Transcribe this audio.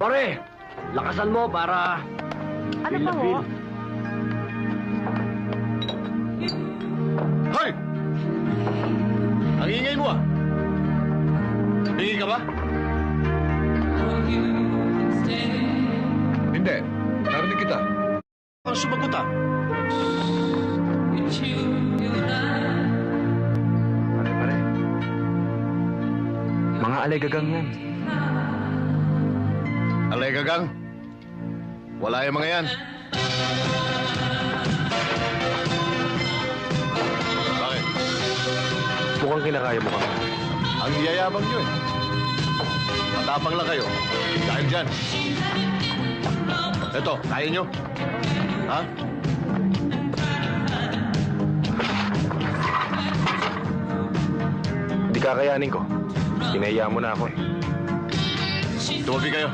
Pare, lakasan mo para... Ano pa ho? Hoy! Ang ingay mo ah! Hingi ka ba? Hindi. Narinig kita. Ang sumagot ah! Pare. Mga alegagang yan. Alay gagang. Wala yung mga yan. Bakit? Mukhang kinakaya mo ka. Ang yayabang nyo eh. Matapang lang kayo. Dahil dyan. Eto, kaya nyo. Ha? Hindi kakayanin ko. Pinahiya mo na ako eh. Tumabi kayo.